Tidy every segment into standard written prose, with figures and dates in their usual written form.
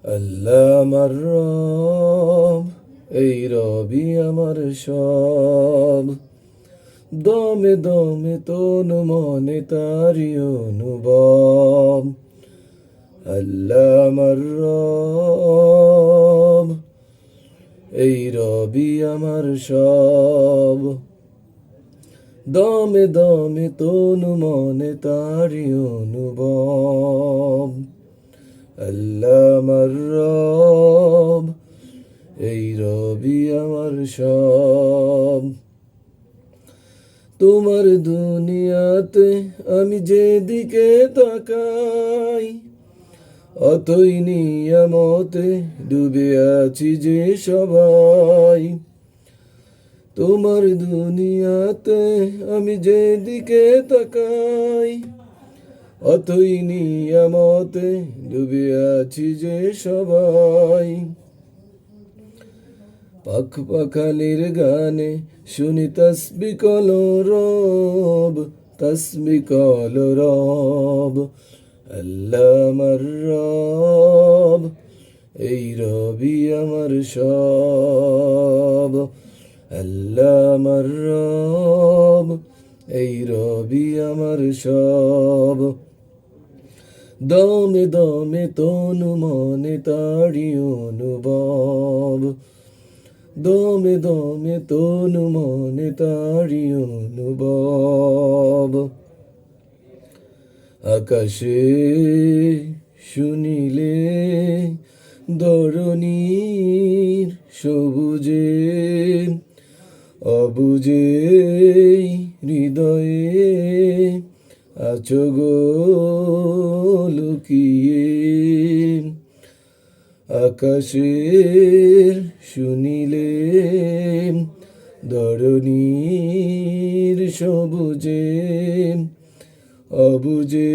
আল্লাহ আমার রব, এই রবি আমার সব। দমে দমে তনু মনে তারি অনুভব। আল্লাহ আমার রব, এই রবি আমার সব। দমে দমে তনু মনে তারি অনুভব। আল্লাহ আমার রব, এই রবি আমার সব। তোমার দুনিয়াতে আমি যেদিকে তাকাই, অতই নিয়ামতে ডুবে আছি যে সবাই। তোমার দুনিয়াতে আমি যেদিকে তাকাই, অতই নিয়ামতে ডুবে আছি যে সবাই। পাখ পাখালির গানে শুনি তসবি কলরব, তসবি কলরব। আল্লাহ আমার রব, এই রবি আমার সব। আল্লাহ আমার রব, এই রবি আমার সব। দমে দমে তনু মনে তারি অনুভব। দমে দমে তনু মনে তারি অনুভব। আকাশে শুনিলে ধরণীর সবুজে, অবুজে হৃদয়ে আছো গো লুকিয়ে। আকাশের শুনিলে ধরণীর সবুজে, অবুজে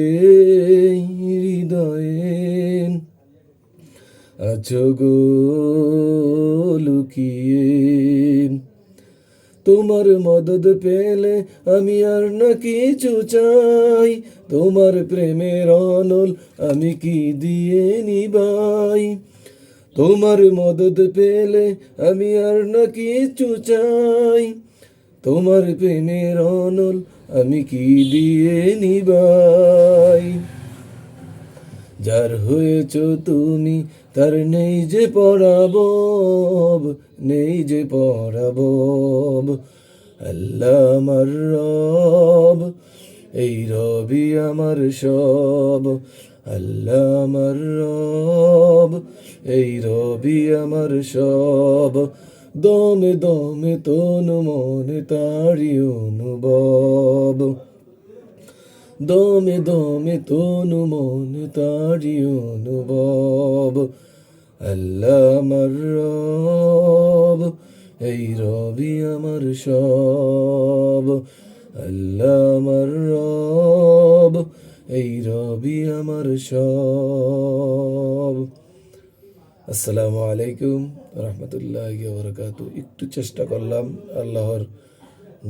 হৃদয়ে আছো গো লুকিয়ে। তোমার মদদ পেলে আমি আর না কিছু চাই, তোমার প্রেমের অনল আমি কি দিয়ে নিবাই। তোমার মদদ পেলে আমি আর না কিছু চাই, তোমার প্রেমের অনল আমি কি দিয়ে নিবাই। যার হয়েছ তুমি তার নেই যে পরাভব, নেই যে পরাভব। আল্লাহ আমার রব, এই রবি আমার সব। আল্লাহ আমার রব, এই রবি আমার সব। দমে দমে তনু মনে তারি অনুভব। দমে দমে তনু মনে তারি অনুভব। আল্লাহ আমার রব, এই রবি আমার সব। আল্লাহ আমার রব, এই রবি আমার সব। আসসালামু আলাইকুম রহমতুল্লাহি ওয়া বারাকাতুহু। একটু চেষ্টা করলাম আল্লাহর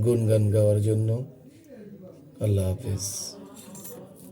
গুণগান গাওয়ার জন্য। আল্লাহ হাফেজ।